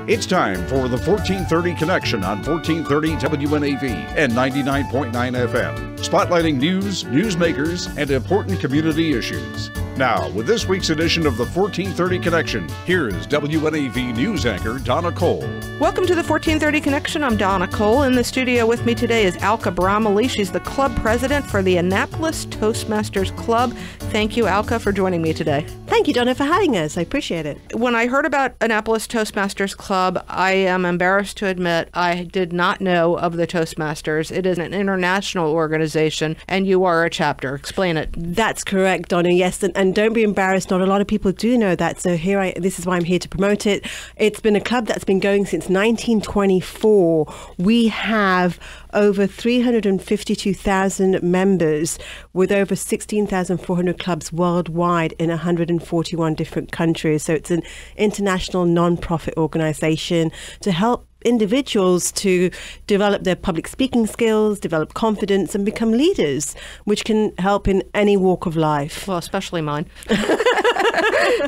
It's time for the 1430 Connection on 1430 WNAV and 99.9 FM, spotlighting news, newsmakers, and important community issues. Now, with this week's edition of the 1430 Connection, here's WNAV news anchor Donna Cole. Welcome to the 1430 Connection. I'm Donna Cole. In the studio with me today is Alka Bromiley. She's the club president for the Annapolis Toastmasters Club. Thank you, Alka, for joining me today. Thank you, Donna, for having us. I appreciate it. When I heard about Annapolis Toastmasters Club, I am embarrassed to admit I did not know of the Toastmasters. It is an international organization, and you are a chapter. Explain it. That's correct, Donna. Yes, and don't be embarrassed. Not a lot of people do know that. So this is why I'm here to promote it. It's been a club that's been going since 1924. We have over 352,000 members with over 16,400 clubs worldwide in 141 different countries. So it's an international non-profit organization to help individuals to develop their public speaking skills, develop confidence, and become leaders, which can help in any walk of life. Well, especially mine.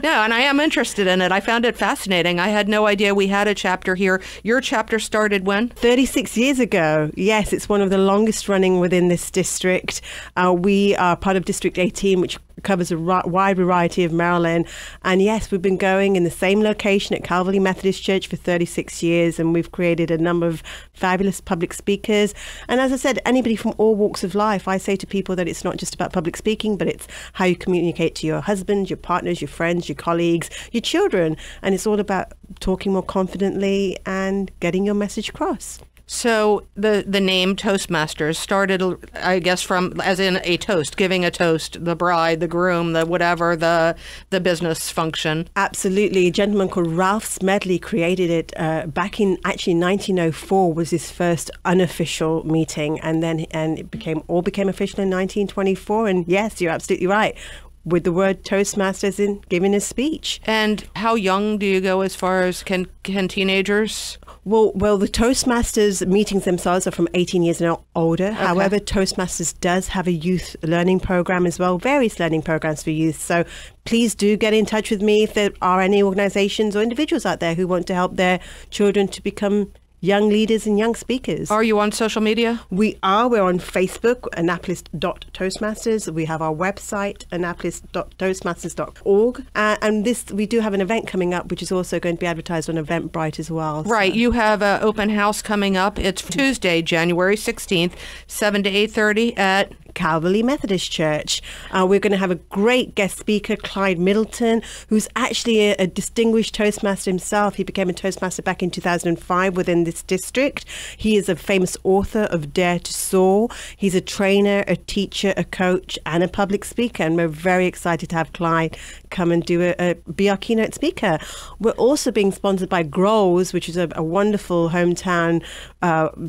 No, and I am interested in it. I found it fascinating. I had no idea we had a chapter here. Your chapter started when? 36 years ago. Yes, it's one of the longest running within this district. We are part of District 18, which covers a wide variety of Maryland. And yes, we've been going in the same location at Calvary Methodist Church for 36 years, and we've created a number of fabulous public speakers. And as I said, anybody from all walks of life. I say to people that it's not just about public speaking, but it's how you communicate to your husband, your partners, your friends, your colleagues, your children. And it's all about talking more confidently and getting your message across. So the name Toastmasters started, I guess, from as in a toast, giving a toast, the bride, the groom, the whatever, the business function. Absolutely. A gentleman called Ralph Smedley created it back in 1904 was his first unofficial meeting, and it became official in 1924. And yes, you're absolutely right, with the word Toastmasters in giving a speech. And how young do you go as far as can teenagers? Well, the Toastmasters meetings themselves are from 18 years and older. Okay. However, Toastmasters does have a youth learning program as well, various learning programs for youth. So please do get in touch with me if there are any organizations or individuals out there who want to help their children to become young leaders and young speakers. Are you on social media? We are. We're on Facebook, Annapolis.Toastmasters. We have our website, Annapolis.Toastmasters.org. And we do have an event coming up, which is also going to be advertised on Eventbrite as well. Right. So. You have an open house coming up. It's Tuesday, January 16th, 7 to 8:30 at Calvary Methodist Church. We're going to have a great guest speaker, Clyde Middleton, who's actually a distinguished Toastmaster himself. He became a Toastmaster back in 2005 within this district. He is a famous author of Dare to Soar. He's a trainer, a teacher, a coach, and a public speaker. And we're very excited to have Clyde come and be our keynote speaker. We're also being sponsored by Grows, which is a wonderful hometown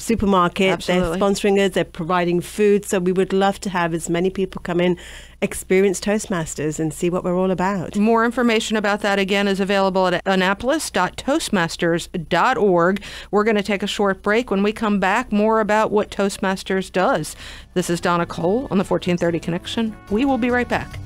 supermarket. Absolutely. They're sponsoring us. They're providing food. So we would love to have as many people come in, experience Toastmasters, and see what we're all about. More information about that, again, is available at Annapolis.Toastmasters.org. We're going to take a short break. When we come back, more about what Toastmasters does. This is Donna Cole on the 1430 Connection. We will be right back.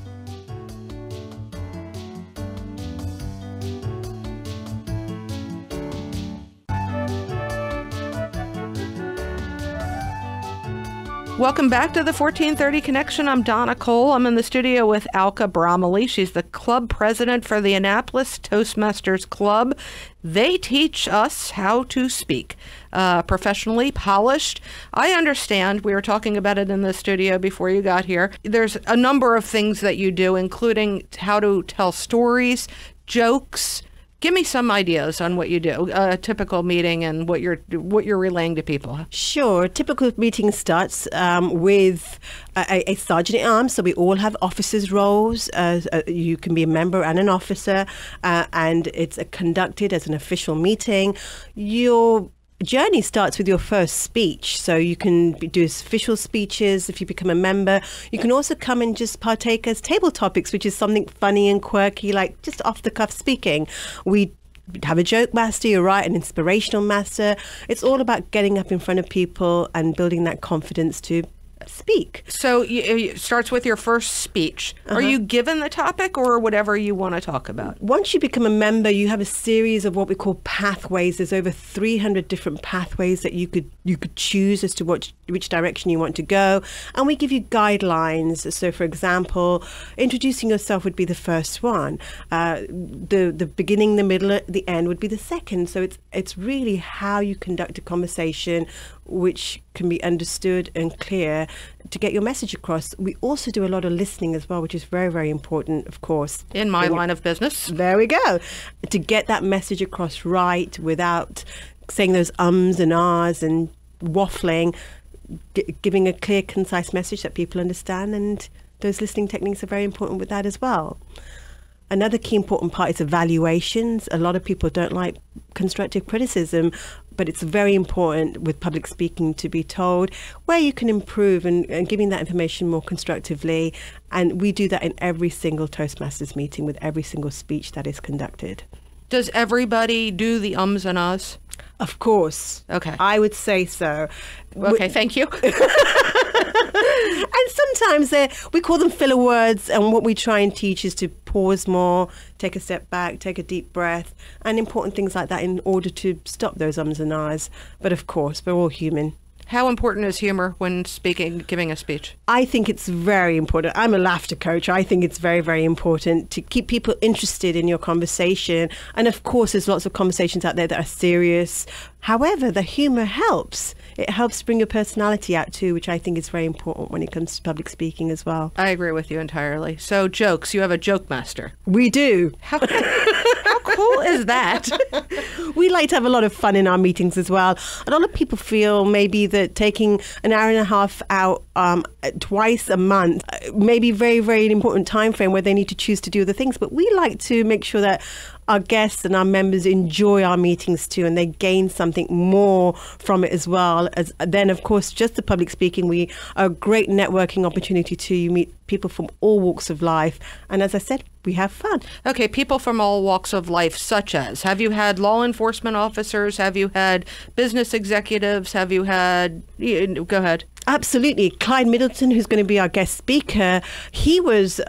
Welcome back to the 1430 Connection. I'm Donna Cole. I'm in the studio with Alka Bromiley. She's the club president for the Annapolis Toastmasters Club. They teach us how to speak professionally, polished. I understand, we were talking about it in the studio before you got here, there's a number of things that you do, including how to tell stories, jokes. Give me some ideas on what you do, a typical meeting and what you're relaying to people. Sure. A typical meeting starts with a sergeant-at-arms. So we all have officers' roles. You can be a member and an officer, and it's conducted as an official meeting. Your journey starts with your first speech. So you can do official speeches if you become a member. You can also come and just partake as table topics, which is something funny and quirky, like just off the cuff speaking. We have a joke master, you're right, an inspirational master. It's all about getting up in front of people and building that confidence to speak. So it starts with your first speech. Are you given the topic or whatever you want to talk about? Once you become a member, you have a series of what we call pathways. There's over 300 different pathways that you could choose as to which direction you want to go. And we give you guidelines. So, for example, introducing yourself would be the first one. The beginning, the middle, the end would be the second. So it's really how you conduct a conversation which can be understood and clear to get your message across. We also do a lot of listening as well, which is very, very important, of course. In my line of business. There we go. To get that message across right without saying those ums and ahs and waffling, giving a clear, concise message that people understand. And those listening techniques are very important with that as well. Another key important part is evaluations. A lot of people don't like constructive criticism, but it's very important with public speaking to be told where you can improve and giving that information more constructively. And we do that in every single Toastmasters meeting with every single speech that is conducted. Does everybody do the ums and ahs? Of course. Okay. I would say so. Okay, thank you. And sometimes we call them filler words, and what we try and teach is to pause more, take a step back, take a deep breath, and important things like that in order to stop those ums and ahs. But of course, we're all human. How important is humor when giving a speech? I think it's very important. I'm a laughter coach. I think it's very, very important to keep people interested in your conversation. And of course, there's lots of conversations out there that are serious. However, the humor helps. It helps bring your personality out too, which I think is very important when it comes to public speaking as well. I agree with you entirely. So jokes, you have a joke master. We do. How cool is that? We like to have a lot of fun in our meetings as well. A lot of people feel maybe that taking an hour and a half out twice a month may be very, very important time frame where they need to choose to do other things. But we like to make sure that our guests and our members enjoy our meetings too, and they gain something more from it as well. As then, of course, just the public speaking, we are a great networking opportunity too. You meet people from all walks of life, and as I said, we have fun. Okay, people from all walks of life, such as, have you had law enforcement officers? Have you had business executives? Have you had, go ahead. Absolutely. Clyde Middleton, who's going to be our guest speaker, he was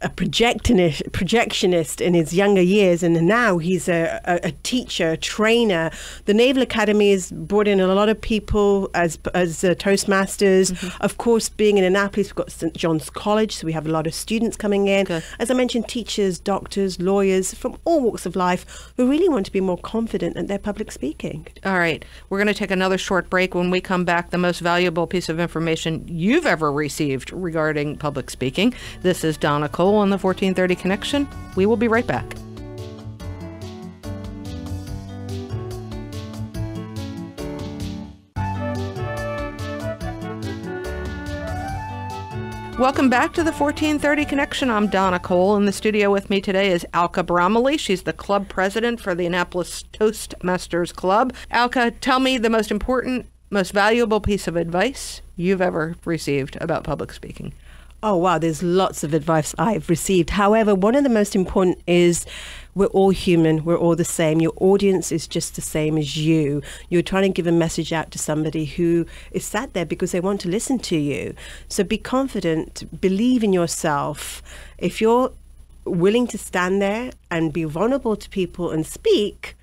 a projectionist in his younger years, and now he's a teacher, a trainer. The Naval Academy has brought in a lot of people as Toastmasters. Mm-hmm. Of course, being in Annapolis, we've got St. John's College, so we have a lot of students coming in. Okay. As I mentioned, teachers, doctors, lawyers from all walks of life who really want to be more confident at their public speaking. All right. We're going to take another short break. When we come back, the most valuable piece of information you've ever received regarding public speaking. This is Donna Cole on the 1430 Connection. We will be right back. Welcome back to the 1430 Connection. I'm Donna Cole. In the studio with me today is Alka Bromiley. She's the club president for the Annapolis Toastmasters Club. Alka, tell me the most important, most valuable piece of advice you've ever received about public speaking. Oh, wow. There's lots of advice I've received. However, one of the most important is we're all human. We're all the same. Your audience is just the same as you. You're trying to give a message out to somebody who is sat there because they want to listen to you. So be confident. Believe in yourself. If you're willing to stand there and be vulnerable to people and speak,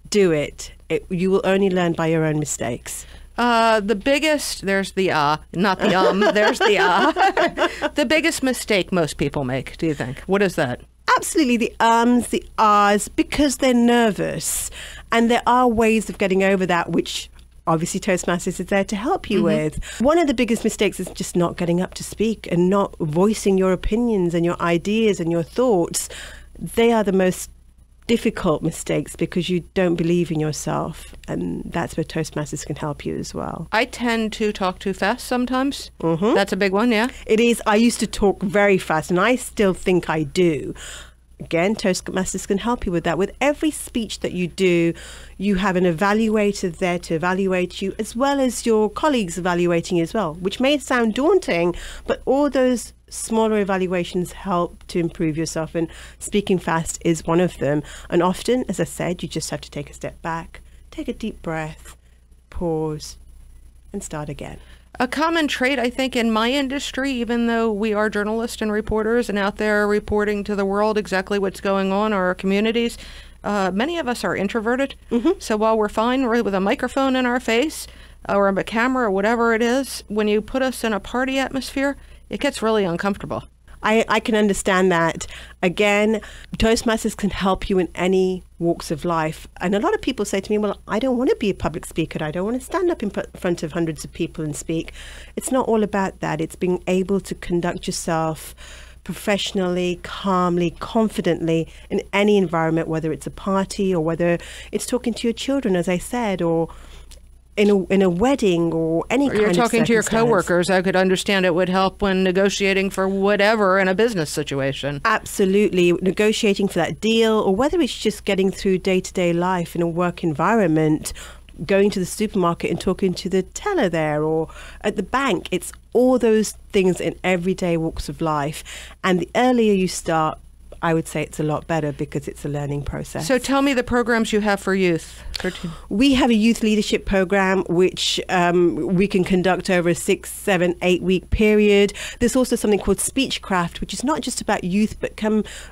do it. You will only learn by your own mistakes. The biggest, there's the not the there's the the biggest mistake most people make, do you think? What is that? Absolutely, the ums, the ahs, because they're nervous. And there are ways of getting over that, which obviously Toastmasters is there to help you with. One of the biggest mistakes is just not getting up to speak and not voicing your opinions and your ideas and your thoughts. They are the most difficult mistakes because you don't believe in yourself, and that's where Toastmasters can help you as well. I tend to talk too fast sometimes. That's a big one, yeah? It is. I used to talk very fast, and I still think I do. Again, Toastmasters can help you with that. With every speech that you do, you have an evaluator there to evaluate you, as well as your colleagues evaluating you as well, which may sound daunting, but all those smaller evaluations help to improve yourself, and speaking fast is one of them. And often, as I said, you just have to take a step back, take a deep breath, pause, and start again. A common trait, I think, in my industry, even though we are journalists and reporters and out there reporting to the world exactly what's going on in our communities, many of us are introverted. So while we're fine with a microphone in our face or a camera or whatever it is, when you put us in a party atmosphere, it gets really uncomfortable. I can understand that. Again, Toastmasters can help you in any walks of life. And a lot of people say to me, well, I don't want to be a public speaker. I don't want to stand up in front of hundreds of people and speak. It's not all about that. It's being able to conduct yourself professionally, calmly, confidently in any environment, whether it's a party or whether it's talking to your children, as I said, or in a wedding or any kind of You're talking to your circumstance. coworkers. I could understand it would help when negotiating for whatever in a business situation. Absolutely. Negotiating for that deal, or whether it's just getting through day-to-day life in a work environment, going to the supermarket and talking to the teller there, or at the bank. It's all those things in everyday walks of life. And the earlier you start, I would say it's a lot better because it's a learning process. So tell me the programs you have for youth. We have a youth leadership program which we can conduct over a 6, 7, 8 week period. There's also something called Speechcraft, which is not just about youth, but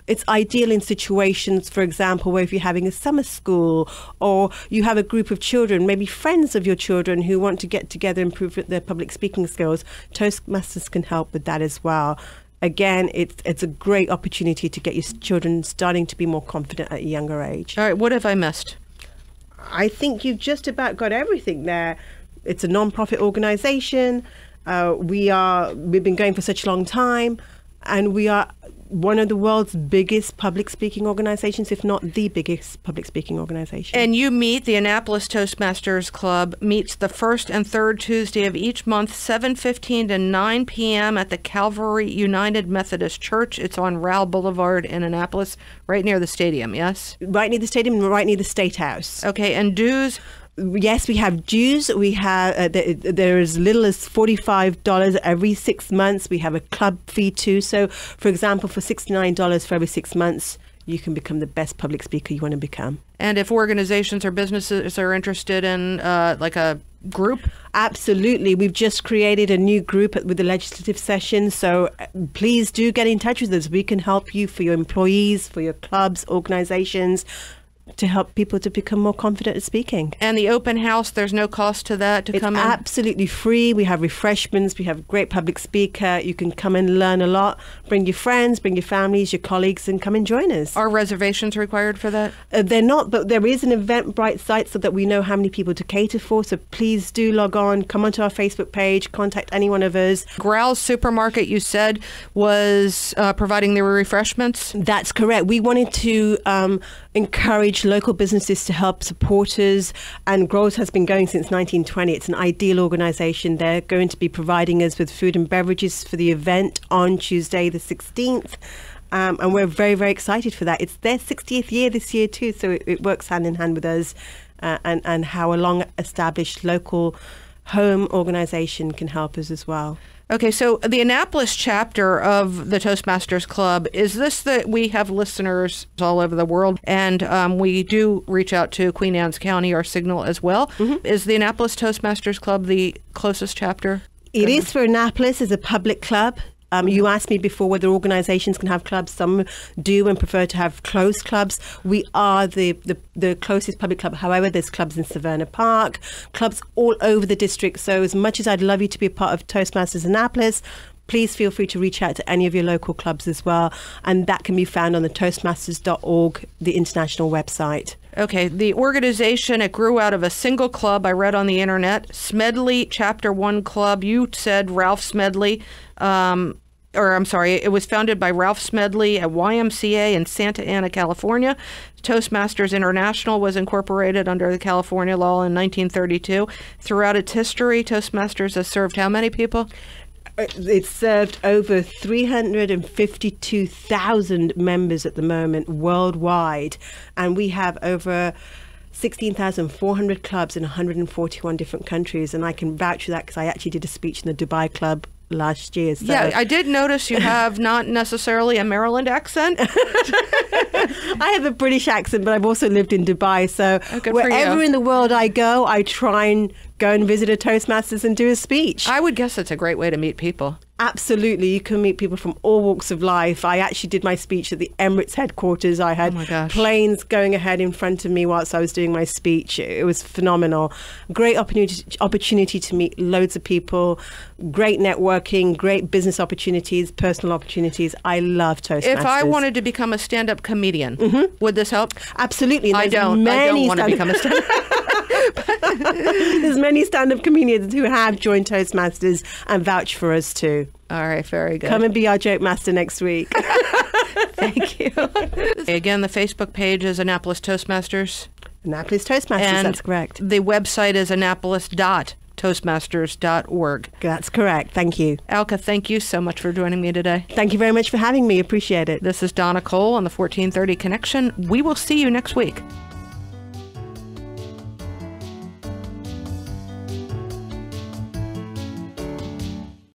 it's ideal in situations, for example, where if you're having a summer school or you have a group of children, maybe friends of your children who want to get together and improve their public speaking skills. Toastmasters can help with that as well. Again, it's a great opportunity to get your children starting to be more confident at a younger age. All right, what have I missed? I think you've just about got everything there. It's a non-profit organization. We've been going for such a long time, and we are one of the world's biggest public speaking organizations, if not the biggest public speaking organization. And you meet, the Annapolis Toastmasters Club meets the first and third Tuesday of each month, 7:15 to 9 p.m. at the Calvary United Methodist Church. It's on Rowell Boulevard in Annapolis, right near the stadium, yes? Right near the stadium, right near the State House. Okay, and dues? Yes, we have dues. We have there is as little as $45 every 6 months. We have a club fee too. So, for example, for $69 for every 6 months, you can become the best public speaker you want to become. And if organizations or businesses are interested in like a group? Absolutely. We've just created a new group with the legislative session. So please do get in touch with us. We can help you for your employees, for your clubs, organizations, to help people to become more confident at speaking. And the open house, there's no cost to that to come in? It's absolutely free. We have refreshments. We have a great public speaker. You can come and learn a lot. Bring your friends, bring your families, your colleagues, and come and join us. Are reservations required for that? They're not, but there is an Eventbrite site so that we know how many people to cater for. So please do log on, come onto our Facebook page, contact any one of us. Growl's Supermarket, you said, was providing the refreshments? That's correct. We wanted to encourage local businesses to help supporters, and Growls has been going since 1920. It's an ideal organization. They're going to be providing us with food and beverages for the event on Tuesday the 16th. And we're very, very excited for that. It's their 60th year this year too, so it works hand in hand with us and how a long-established local home organization can help us as well. Okay, so the Annapolis chapter of the Toastmasters Club, is this that we have listeners all over the world, and we do reach out to Queen Anne's County, our signal as well. Mm-hmm. Is the Annapolis Toastmasters Club the closest chapter? It is for Annapolis as a public club. You asked me before whether organizations can have clubs. Some do and prefer to have closed clubs. We are the closest public club. However, there's clubs in Savannah Park, clubs all over the district. So as much as I'd love you to be a part of Toastmasters Annapolis, please feel free to reach out to any of your local clubs as well. And that can be found on the toastmasters.org, the international website. Okay, the organization, it grew out of a single club I read on the internet, Smedley Chapter 1 Club. You said Ralph Smedley, it was founded by Ralph Smedley at YMCA in Santa Ana, California. Toastmasters International was incorporated under the California law in 1932. Throughout its history, Toastmasters has served how many people? It's served over 352,000 members at the moment worldwide, and we have over 16,400 clubs in 141 different countries, and I can vouch for that because I actually did a speech in the Dubai club last year. So. Yeah, I did notice you have not necessarily a Maryland accent. I have a British accent, but I've also lived in Dubai. So wherever in the world I go, I try and go and visit a Toastmasters and do a speech. I would guess it's a great way to meet people. Absolutely. You can meet people from all walks of life. I actually did my speech at the Emirates headquarters. I had planes going ahead in front of me whilst I was doing my speech. It was phenomenal. Great opportunity to meet loads of people, great networking, great business opportunities, personal opportunities. I love Toastmasters. If I wanted to become a stand-up comedian, would this help? Absolutely. I don't want to become a stand-up There's many stand-up comedians who have joined Toastmasters and vouch for us too. All right, very good. Come and be our joke master next week. Thank you. Again, the Facebook page is Annapolis Toastmasters. Annapolis Toastmasters, and that's correct. The website is annapolis.toastmasters.org. That's correct. Thank you. Alka, thank you so much for joining me today. Thank you very much for having me. Appreciate it. This is Donna Cole on the 1430 Connection. We will see you next week.